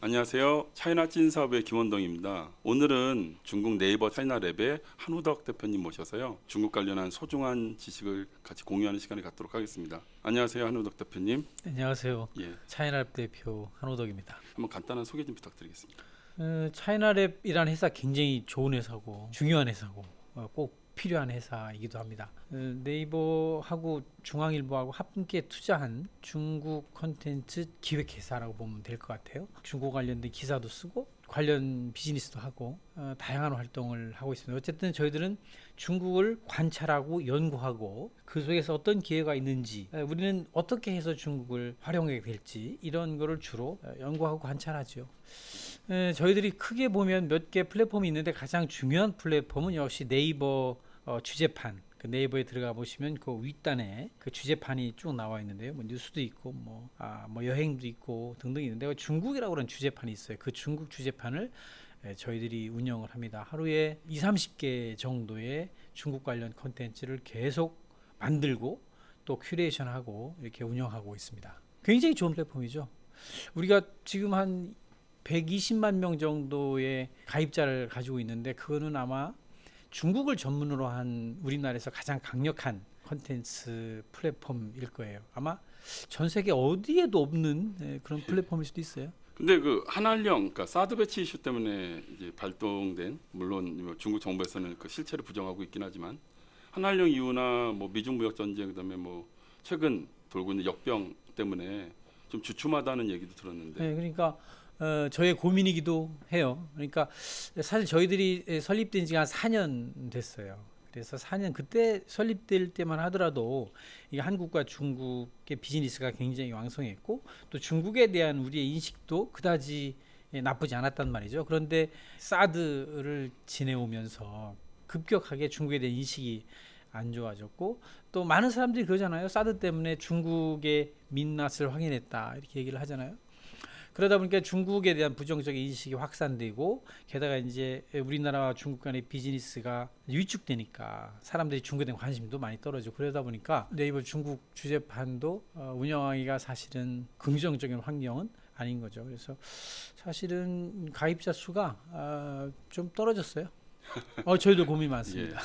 안녕하세요. 차이나 찐 사업의 김원동입니다. 오늘은 중국 네이버 차이나랩의 한우덕 대표님 모셔서요. 중국 관련한 소중한 지식을 같이 공유하는 시간을 갖도록 하겠습니다. 안녕하세요. 한우덕 대표님. 안녕하세요. 예, 차이나랩 대표 한호덕입니다. 한번 간단한 소개 좀 부탁드리겠습니다. 차이나랩이라는 회사 굉장히 좋은 회사고 중요한 회사고 꼭 필요한 회사이기도 합니다. 네이버하고 중앙일보하고 함께 투자한 중국 콘텐츠 기획회사라고 보면 될 것 같아요. 중국 관련된 기사도 쓰고 관련 비즈니스도 하고 다양한 활동을 하고 있습니다. 어쨌든 저희들은 중국을 관찰하고 연구하고 그 속에서 어떤 기회가 있는지 우리는 어떻게 해서 중국을 활용하게 될지 이런 거를 주로 연구하고 관찰하죠. 저희들이 크게 보면 몇 개 플랫폼이 있는데 가장 중요한 플랫폼은 역시 네이버 주제판. 그 네이버에 들어가 보시면 그 윗단에 그 주제판이 쭉 나와 있는데요. 뭐 뉴스도 있고 뭐 여행도 있고 등등 있는데 중국이라고 하는 주제판이 있어요. 그 중국 주제판을 저희들이 운영을 합니다. 하루에 20-30개 정도의 중국 관련 콘텐츠를 계속 만들고 또 큐레이션하고 이렇게 운영하고 있습니다. 굉장히 좋은 플랫폼이죠. 우리가 지금 한 120만 명 정도의 가입자를 가지고 있는데 그거는 아마 중국을 전문으로 한 우리나라에서 가장 강력한 콘텐츠 플랫폼일 거예요. 아마 전 세계 어디에도 없는 그런 플랫폼일 수도 있어요. 근데 그 한한령, 그러니까 사드 배치 이슈 때문에 이제 발동된, 물론 중국 정부에서는 그 실체를 부정하고 있긴 하지만 한한령 이후나 뭐 미중 무역 전쟁 그다음에 뭐 최근 돌고 있는 역병 때문에 좀 주춤하다는 얘기도 들었는데. 네, 그러니까 저의 고민이기도 해요. 그러니까 사실 저희들이 설립된 지가 한 4년 됐어요. 그래서 4년 그때 설립될 때만 하더라도 이게 한국과 중국의 비즈니스가 굉장히 왕성했고 또 중국에 대한 우리의 인식도 그다지 나쁘지 않았단 말이죠. 그런데 사드를 지내오면서 급격하게 중국에 대한 인식이 안 좋아졌고 또 많은 사람들이 그러잖아요. 사드 때문에 중국의 민낯을 확인했다 이렇게 얘기를 하잖아요. 그러다 보니까 중국에 대한 부정적인 인식이 확산되고 게다가 이제 우리나라와 중국 간의 비즈니스가 위축되니까 사람들이 중국에 대한 관심도 많이 떨어지고 그러다 보니까 네이버 중국 주제판도 운영하기가 사실은 긍정적인 환경은 아닌 거죠. 그래서 사실은 가입자 수가 좀 떨어졌어요. 저희도 고민이 많습니다. 예.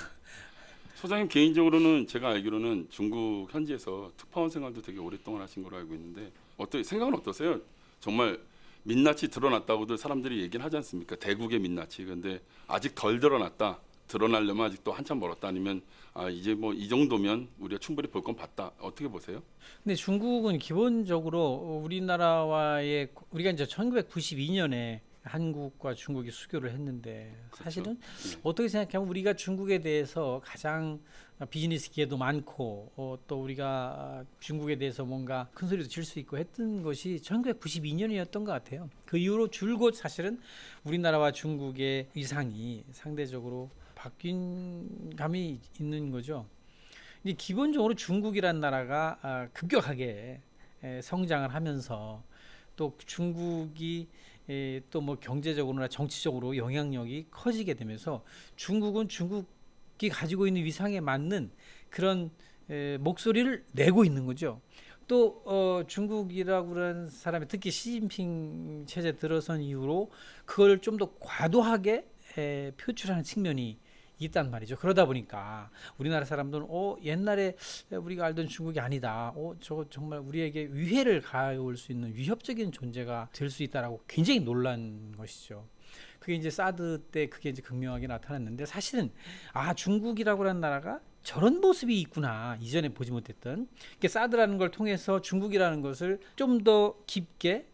소장님 개인적으로는 제가 알기로는 중국 현지에서 특파원 생활도 되게 오랫동안 하신 걸로 알고 있는데 생각은 어떠세요? 정말 민낯이 드러났다고들 사람들이 얘기는 하지 않습니까? 대국의 민낯이. 근데 아직 덜 드러났다. 드러나려면 아직도 한참 멀었다. 아니면 이제 뭐 이 정도면 우리가 충분히 볼 건 봤다. 어떻게 보세요? 근데 중국은 기본적으로 우리가 이제 1992년에 한국과 중국이 수교를 했는데 그렇죠. 사실은 예. 어떻게 생각하면 우리가 중국에 대해서 가장 비즈니스 기회도 많고 또 우리가 중국에 대해서 뭔가 큰 소리도 질 수 있고 했던 것이 1992년이었던 것 같아요. 그 이후로 줄곧 사실은 우리나라와 중국의 위상이 상대적으로 바뀐 감이 있는 거죠. 근데 기본적으로 중국이란 나라가 급격하게 성장을 하면서 또 중국이 또 뭐 경제적으로나 정치적으로 영향력이 커지게 되면서 중국은 중국이 가지고 있는 위상에 맞는 그런 목소리를 내고 있는 거죠. 또 중국이라고 하는 사람이 특히 시진핑 체제 들어선 이후로 그걸 좀 더 과도하게 표출하는 측면이 있단 말이죠. 그러다 보니까 우리나라 사람들은 옛날에 우리가 알던 중국이 아니다. 저거 정말 우리에게 위해를 가해올 수 있는 위협적인 존재가 될 수 있다라고 굉장히 놀란 것이죠. 그게 이제 사드 때 그게 이제 극명하게 나타났는데 사실은 중국이라고 하는 나라가 저런 모습이 있구나. 이전에 보지 못했던. 사드라는 걸 통해서 중국이라는 것을 좀 더 깊게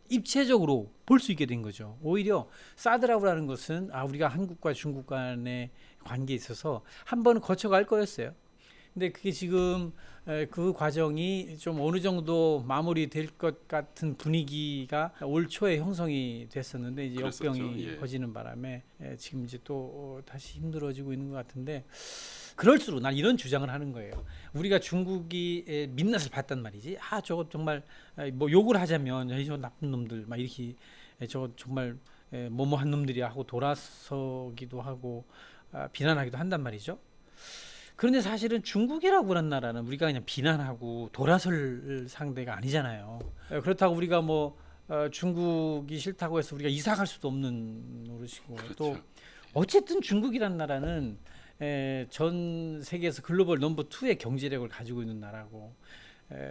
입체적으로 볼 수 있게 된 거죠. 오히려 사드라고 하는 것은 우리가 한국과 중국 간의 관계에 있어서 한 번은 거쳐갈 거였어요. 근데 그게 지금 그 과정이 좀 어느 정도 마무리될 것 같은 분위기가 올 초에 형성이 됐었는데 이제 그랬었죠. 역병이 예. 퍼지는 바람에 지금 이제 또 다시 힘들어지고 있는 것 같은데 그럴수록 난 이런 주장을 하는 거예요. 우리가 중국이 민낯을 봤단 말이지. 저거 정말 뭐 욕을 하자면 저 나쁜 놈들 막 이렇게 저거 정말 뭐뭐한 놈들이야 하고 돌아서기도 하고 비난하기도 한단 말이죠. 그런데 사실은 중국이라고 하는 나라는 우리가 그냥 비난하고 돌아설 상대가 아니잖아요. 그렇다고 우리가 뭐 중국이 싫다고 해서 우리가 이사 갈 수도 없는 노릇이고 그렇죠. 또 어쨌든 중국이란 나라는 전 세계에서 글로벌 넘버 2의 경제력을 가지고 있는 나라고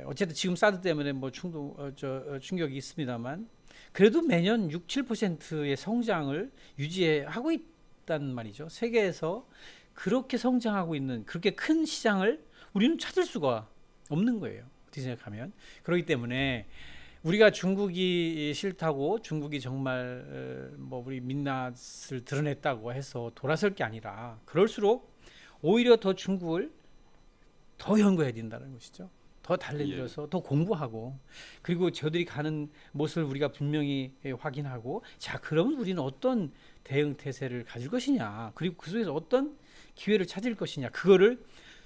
어쨌든 지금 사드 때문에 뭐 충격이 있습니다만 그래도 매년 6, 7%의 성장을 유지하고 있단 말이죠. 세계에서 그렇게 성장하고 있는 그렇게 큰 시장을 우리는 찾을 수가 없는 거예요. 어떻게 생각하면. 그렇기 때문에 우리가 중국이 싫다고 중국이 정말 뭐 우리 민낯을 드러냈다고 해서 돌아설 게 아니라 그럴수록 오히려 더 중국을 더 연구해야 된다는 것이죠. 더 달래들여서 더 공부하고 그리고 저들이 가는 모습을 우리가 분명히 확인하고 자 그럼 우리는 어떤 대응 태세를 가질 것이냐 그리고 그 속에서 어떤 기회를 찾을 것이냐 그거를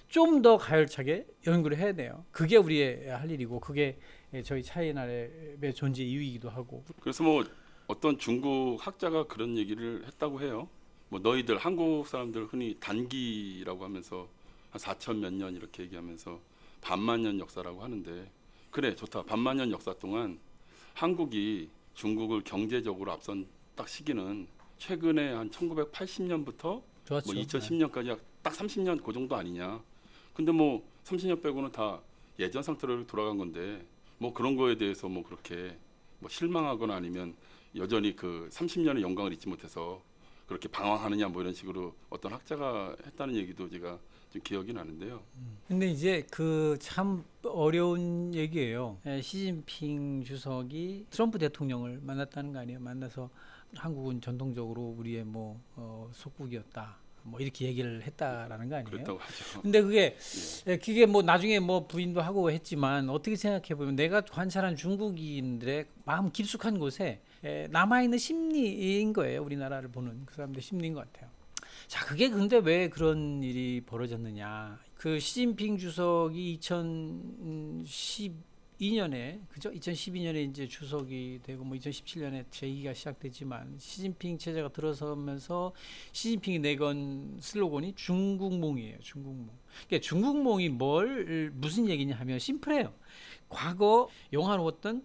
좀 더 가열차게 연구를 해야 돼요. 그게 우리의 할 일이고 그게 저희 차이나라의 존재 이유이기도 하고. 그래서 뭐 어떤 중국 학자가 그런 얘기를 했다고 해요. 뭐 너희들 한국 사람들 흔히 단기라고 하면서 한 4천 몇 년 이렇게 얘기하면서 반만년 역사라고 하는데 그래 좋다. 반만년 역사 동안 한국이 중국을 경제적으로 앞선 딱 시기는 최근에 한 1980년부터 좋았죠. 뭐 2010년까지 딱 30년 그 정도 아니냐. 근데 뭐 30년 빼고는 다 예전 상태로 돌아간 건데 뭐 그런 거에 대해서 뭐 그렇게 뭐 실망하거나 아니면 여전히 그 30년의 영광을 잊지 못해서 그렇게 방황하느냐 뭐 이런 식으로 어떤 학자가 했다는 얘기도 제가 좀 기억이 나는데요. 근데 이제 그 참 어려운 얘기예요. 시진핑 주석이 트럼프 대통령을 만났다는 거 아니에요. 만나서 한국은 전통적으로 우리의 뭐 속국이었다. 뭐 이렇게 얘기를 했다라는 거 아니에요. 그렇다고 하죠. 근데 그게 뭐 나중에 뭐 부인도 하고 했지만 어떻게 생각해 보면 내가 관찰한 중국인들의 마음 깊숙한 곳에 남아 있는 심리인 거예요. 우리나라를 보는 그 사람들 심리인 것 같아요. 자, 그게 근데 왜 그런 일이 벌어졌느냐? 그 시진핑 주석이 2012년에 그죠? 2012년에 이제 주석이 되고 뭐 2017년에 제2기가 시작되지만 시진핑 체제가 들어서면서 시진핑이 내건 슬로건이 중국몽이에요. 중국몽. 그러니까 중국몽이 무슨 얘기냐 하면 심플해요. 과거 영화로웠던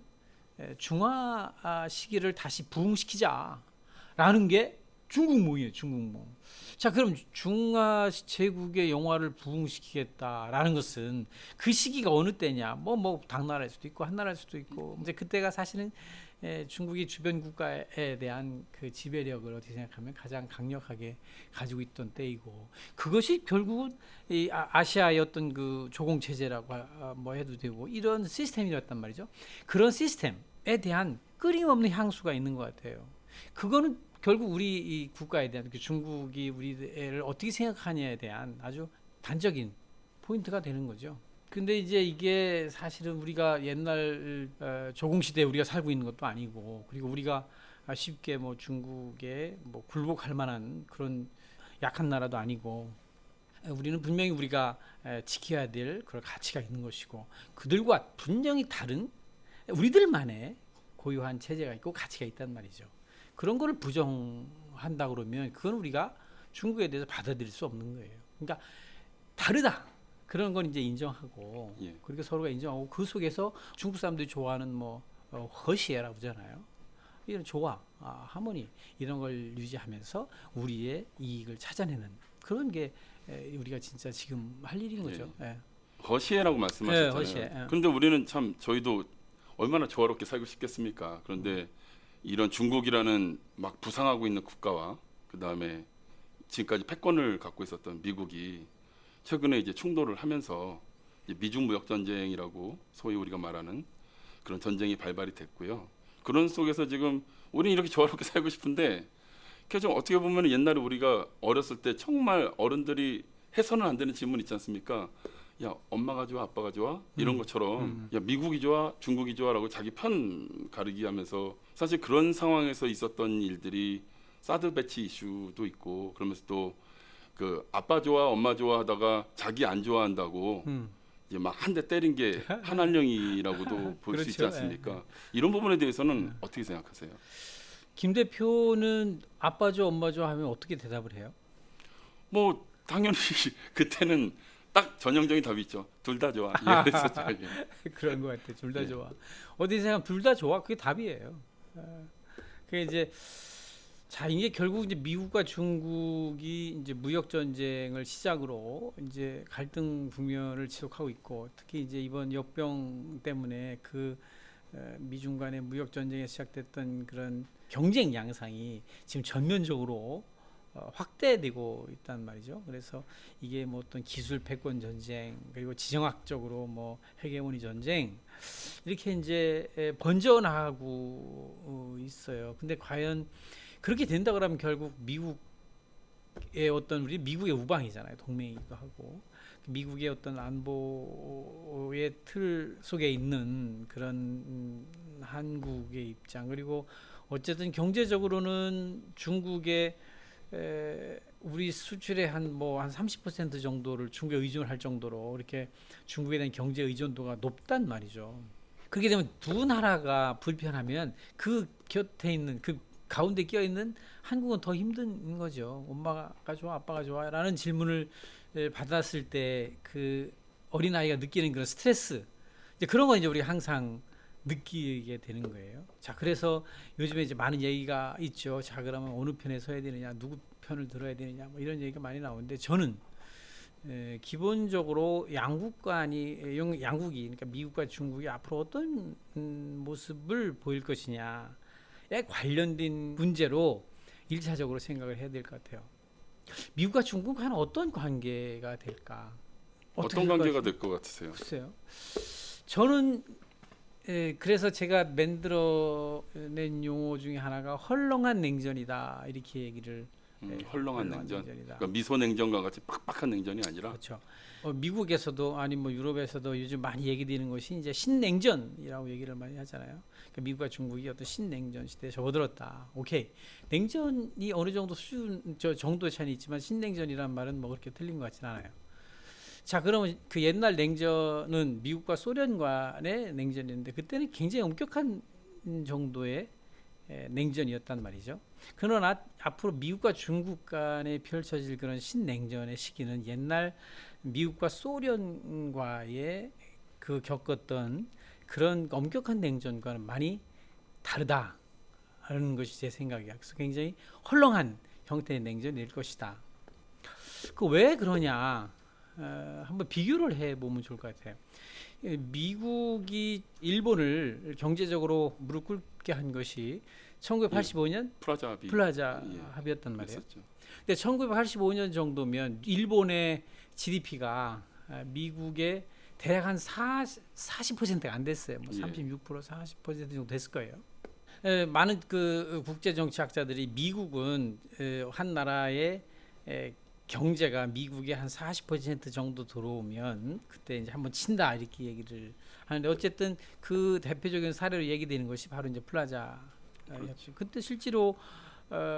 중화 시기를 다시 부흥시키자라는 게 중국몽이에요. 중국몽. 자, 그럼 중화 제국의 영화를 부흥시키겠다라는 것은 그 시기가 어느 때냐? 뭐 당나라일 수도 있고 한나라일 수도 있고 이제 그때가 사실은 중국이 주변 국가에 대한 그 지배력을 어떻게 생각하면 가장 강력하게 가지고 있던 때이고 그것이 결국은 이 아시아의 어떤 그 조공 체제라고 뭐 해도 되고 이런 시스템이었단 말이죠. 그런 시스템에 대한 끊임없는 향수가 있는 것 같아요. 그거는 결국 우리 이 국가에 대한 중국이 우리를 어떻게 생각하냐에 대한 아주 단적인 포인트가 되는 거죠. 근데 이제 이게 사실은 우리가 옛날 조공 시대에 우리가 살고 있는 것도 아니고 그리고 우리가 쉽게 뭐 중국에 뭐 굴복할 만한 그런 약한 나라도 아니고 우리는 분명히 우리가 지켜야 될 그런 가치가 있는 것이고 그들과 분명히 다른 우리들만의 고유한 체제가 있고 가치가 있단 말이죠. 그런 거를 부정한다 그러면 그건 우리가 중국에 대해서 받아들일 수 없는 거예요. 그러니까 다르다. 그런 건 이제 인정하고 그리고 서로가 인정하고 그 속에서 중국 사람들이 좋아하는 뭐 허시에라고 하잖아요. 이런 조화, 하모니 이런 걸 유지하면서 우리의 이익을 찾아내는 그런 게 우리가 진짜 지금 할 일인 거죠. 허시에라고 말씀하셨잖아요. 허시에. 그런데 우리는 참 저희도 얼마나 조화롭게 살고 싶겠습니까? 그런데 이런 중국이라는 막 부상하고 있는 국가와 그 다음에 지금까지 패권을 갖고 있었던 미국이 최근에 이제 충돌을 하면서 이제 미중 무역 전쟁이라고 소위 우리가 말하는 그런 전쟁이 발발이 됐고요. 그런 속에서 지금 우리는 이렇게 조화롭게 살고 싶은데 좀 어떻게 보면 옛날에 우리가 어렸을 때 정말 어른들이 해서는 안 되는 질문 있지 않습니까? 야 엄마가 좋아 아빠가 좋아 이런 것처럼 야 미국이 좋아 중국이 좋아라고 자기 편 가르기 하면서 사실 그런 상황에서 있었던 일들이 사드 배치 이슈도 있고 그러면서 또 그 아빠 좋아 엄마 좋아하다가 자기 안 좋아한다고 이제 막 한 대 때린 게 한한령이라고도 볼 수 있지 그렇죠. 않습니까? 이런 부분에 대해서는 어떻게 생각하세요? 김 대표는 아빠 좋아 엄마 좋아 하면 어떻게 대답을 해요? 뭐 당연히 그때는 딱 전형적인 답이 있죠. 둘 다 좋아. 그랬었죠. 예. 그런 것 같아. 둘 다 예. 좋아. 어디 생각 둘 다 좋아. 그게 답이에요. 그게 이제 자 이게 결국 이제 미국과 중국이 이제 무역 전쟁을 시작으로 이제 갈등 국면을 지속하고 있고 특히 이제 이번 역병 때문에 그 미중 간의 무역 전쟁에 시작됐던 그런 경쟁 양상이 지금 전면적으로 확대되고 있단 말이죠. 그래서 이게 뭐 어떤 기술 패권 전쟁 그리고 지정학적으로 뭐 헤게모니 전쟁 이렇게 이제 번져나가고 있어요. 근데 과연 그렇게 된다 그러면 결국 미국의 어떤 우리 미국의 우방이잖아요. 동맹이기도 하고 미국의 어떤 안보의 틀 속에 있는 그런 한국의 입장 그리고 어쨌든 경제적으로는 중국의 우리 수출의 한 30% 정도를 중국에 의존할 정도로 이렇게 중국에 대한 경제 의존도가 높단 말이죠. 그렇게 되면 두 나라가 불편하면 그 곁에 있는 그 가운데 끼어 있는 한국은 더 힘든 거죠. 엄마가 좋아, 아빠가 좋아라는 질문을 받았을 때 그 어린 아이가 느끼는 그런 스트레스, 이제 그런 거 이제 우리 항상 느끼게 되는 거예요. 자, 그래서 요즘에 이제 많은 얘기가 있죠. 자, 그러면 어느 편에 서야 되느냐, 누구 편을 들어야 되느냐, 뭐 이런 얘기가 많이 나오는데 저는 기본적으로 양국이 그러니까 미국과 중국이 앞으로 어떤 모습을 보일 것이냐에 관련된 문제로 일차적으로 생각을 해야 될 것 같아요. 미국과 중국은 어떤 관계가 될까? 어떤 관계가 될 것 같으세요? 글쎄요. 저는 그래서 제가 만들어낸 용어 중에 하나가 헐렁한 냉전이다 이렇게 얘기를 헐렁한 냉전. 냉전이다. 그러니까 미소 냉전과 같이 빡빡한 냉전이 아니라. 그렇죠. 미국에서도 아니 뭐 유럽에서도 요즘 많이 얘기되는 것이 이제 신냉전이라고 얘기를 많이 하잖아요. 그러니까 미국과 중국이 어떤 신냉전 시대에 접어들었다. 오케이. 냉전이 어느 정도 수준 정도의 차이는 있지만 신냉전이란 말은 뭐 그렇게 틀린 것 같지는 않아요. 자, 그러면 그 옛날 냉전은 미국과 소련 간의 냉전이었는데 그때는 굉장히 엄격한 정도의 냉전이었단 말이죠. 그러나 앞으로 미국과 중국 간에 펼쳐질 그런 신냉전의 시기는 옛날 미국과 소련과의 그 겪었던 그런 엄격한 냉전과는 많이 다르다는 것이 제 생각이야. 그래서 굉장히 헐렁한 형태의 냉전이 될 것이다. 그 왜 그러냐? 한번 비교를 해보면 좋을 것 같아요. 미국이 일본을 경제적으로 무릎 꿇게 한 것이 1985년 플라자 합의였단 말이에요. 있었죠. 근데 1985년 정도면 일본의 GDP가 미국의 대략 한 40%가 안 됐어요. 뭐 36%, 40% 정도 됐을 거예요. 많은 그 국제 정치학자들이 미국은 한 나라의 경제가 미국의 한 40% 정도 들어오면 그때 이제 한번 친다 이렇게 얘기를 하는데 어쨌든 그 대표적인 사례로 얘기되는 것이 바로 이제 플라자였죠. 그때 실제로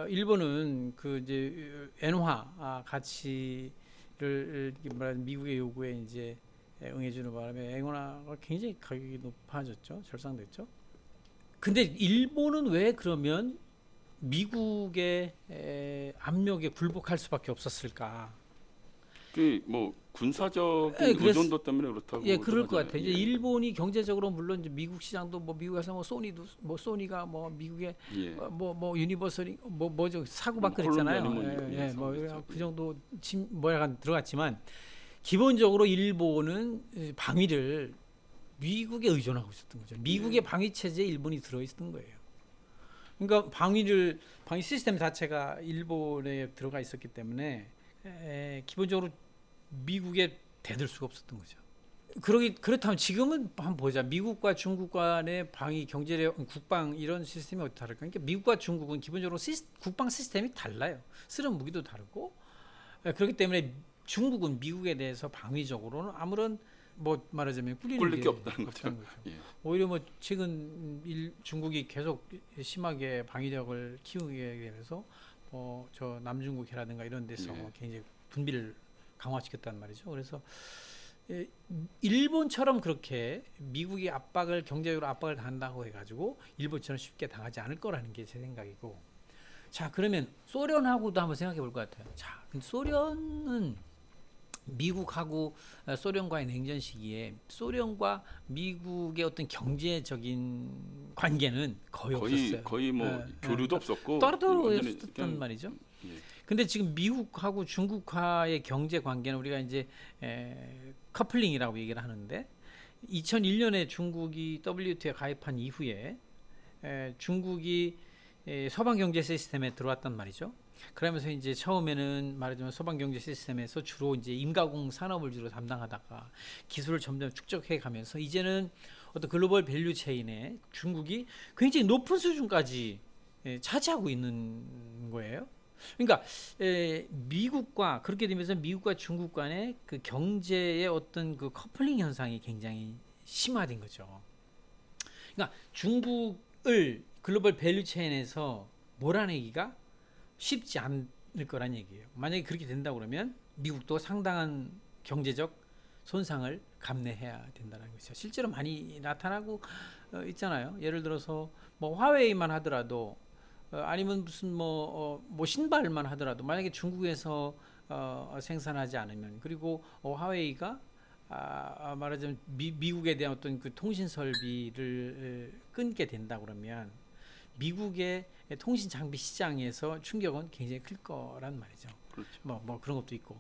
일본은 그 이제 엔화 가치를 말하는 미국의 요구에 이제 응해주는 바람에 엔화가 굉장히 가격이 높아졌죠. 절상됐죠. 근데 일본은 왜 그러면 미국의 압력에 굴복할 수밖에 없었을까? 그 뭐 군사적인 의존도 때문에 그렇다고. 예, 그럴 것 하잖아요. 같아요. 이제 일본이 경제적으로 물론 이제 미국 시장도 뭐 미국에서 뭐 소니가 뭐 미국의 뭐 유니버설이 뭐죠 사고 막 그랬잖아요. 뭐그 정도 약간 들어갔지만 기본적으로 일본은 방위를 미국에 의존하고 있었던 거죠. 미국의 방위 체제에 일본이 들어 있었던 거예요. 그러니까 방위 시스템 자체가 일본에 들어가 있었기 때문에 기본적으로 미국에 대들 수가 없었던 거죠. 그렇다면 지금은 한번 보자. 미국과 중국 간의 방위, 경제력, 국방 이런 시스템이 어떻게 다를까? 그러니까 미국과 중국은 기본적으로 국방 시스템이 달라요. 쓰는 무기도 다르고 그렇기 때문에 중국은 미국에 대해서 방위적으로는 아무런 뭐 말하자면 꿀릴 게 없다는 거죠. 예. 오히려 뭐 최근 중국이 계속 심하게 방위력을 키우게 되면서 저 남중국해라든가 이런 데서 굉장히 분비를 강화시켰단 말이죠. 그래서 일본처럼 그렇게 미국이 경제적으로 압박을 당한다고 해가지고 일본처럼 쉽게 당하지 않을 거라는 게 제 생각이고. 자, 그러면 소련하고도 한번 생각해 볼 것 같아요. 자, 근데 소련은 미국하고 소련과의 냉전 시기에 소련과 미국의 어떤 경제적인 관계는 거의 없었어요. 거의 뭐 교류도 없었고 떨어졌단 그냥, 말이죠. 예. 근데 지금 미국하고 중국과의 경제 관계는 우리가 이제 커플링이라고 얘기를 하는데 2001년에 중국이 WTO에 가입한 이후에 중국이 서방 경제 시스템에 들어왔단 말이죠. 그러면서 이제 처음에는 말하자면 서방 경제 시스템에서 주로 이제 임가공 산업을 주로 담당하다가 기술을 점점 축적해 가면서 이제는 어떤 글로벌 밸류 체인에 중국이 굉장히 높은 수준까지 차지하고 있는 거예요. 그러니까 미국과 그렇게 되면서 미국과 중국 간의 그 경제의 어떤 그 커플링 현상이 굉장히 심화된 거죠. 그러니까 중국을 글로벌 밸류 체인에서 몰아내기가 쉽지 않을 거란 얘기예요. 만약에 그렇게 된다 그러면 미국도 상당한 경제적 손상을 감내해야 된다는 것이죠. 실제로 많이 나타나고 있잖아요. 예를 들어서 뭐 화웨이만 하더라도 아니면 무슨 뭐 신발만 하더라도 만약에 중국에서 생산하지 않으면 그리고 화웨이가 말하자면 미국에 대한 어떤 그 통신 설비를 끊게 된다 그러면 미국의 통신 장비 시장에서 충격은 굉장히 클 거란 말이죠. 그렇죠. 뭐 그런 것도 있고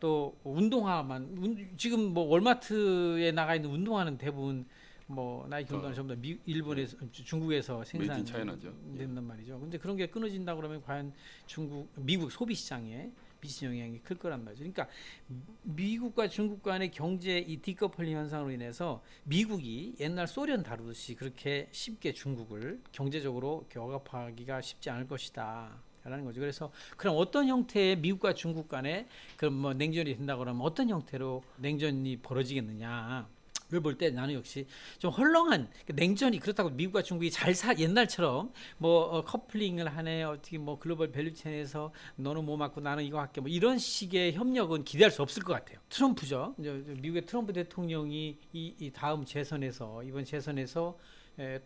또 운동화만 지금 뭐 월마트에 나가 있는 운동화는 대부분 뭐 나이키 운동화 전부 다 일본에서 중국에서 메이드 인 차이나죠. 생산된단 말이죠. 근데 그런 게 끊어진다 그러면 과연 미국 소비 시장에 미친 영향이 클 거란 말이죠. 그러니까 미국과 중국 간의 경제 이 디커플링 현상으로 인해서 미국이 옛날 소련 다루듯이 그렇게 쉽게 중국을 경제적으로 억압하기가 쉽지 않을 것이다. 라는 거죠. 그래서 그럼 어떤 형태의 미국과 중국 간에 그럼 뭐 냉전이 된다 그러면 어떤 형태로 냉전이 벌어지겠느냐? 를 볼 때 나는 역시 좀 헐렁한 냉전이 그렇다고 미국과 중국이 옛날처럼 뭐 커플링을 하네 어떻게 뭐 글로벌 밸류체인에서 너는 뭐 맞고 나는 이거 할게 뭐 이런 식의 협력은 기대할 수 없을 것 같아요. 트럼프죠. 미국의 트럼프 대통령이 이 다음 재선에서 이번 재선에서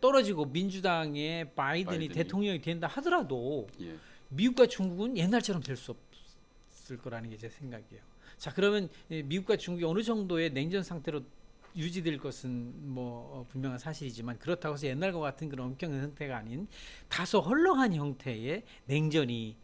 떨어지고 민주당의 바이든이 대통령이 된다 하더라도 예. 미국과 중국은 옛날처럼 될 수 없을 거라는 게 제 생각이에요. 자 그러면 미국과 중국이 어느 정도의 냉전 상태로 유지될 것은 뭐 분명한 사실이지만 그렇다고 해서 옛날과 같은 그런 엄격한 형태가 아닌 다소 헐렁한 형태의 냉전이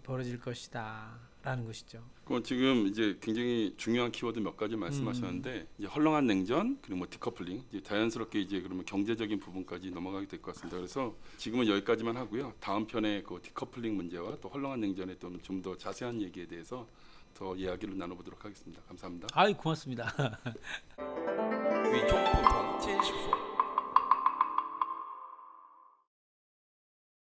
벌어질 것이다라는 것이죠. 그건 지금 이제 굉장히 중요한 키워드 몇 가지 말씀하셨는데 이제 헐렁한 냉전 그리고 뭐 디커플링 이제 자연스럽게 이제 그러면 경제적인 부분까지 넘어가게 될 것 같습니다. 그래서 지금은 여기까지만 하고요. 다음 편에 그 디커플링 문제와 또 헐렁한 냉전의 좀 더 자세한 얘기에 대해서 더 이야기를 나눠보도록 하겠습니다. 감사합니다. 아이 고맙습니다.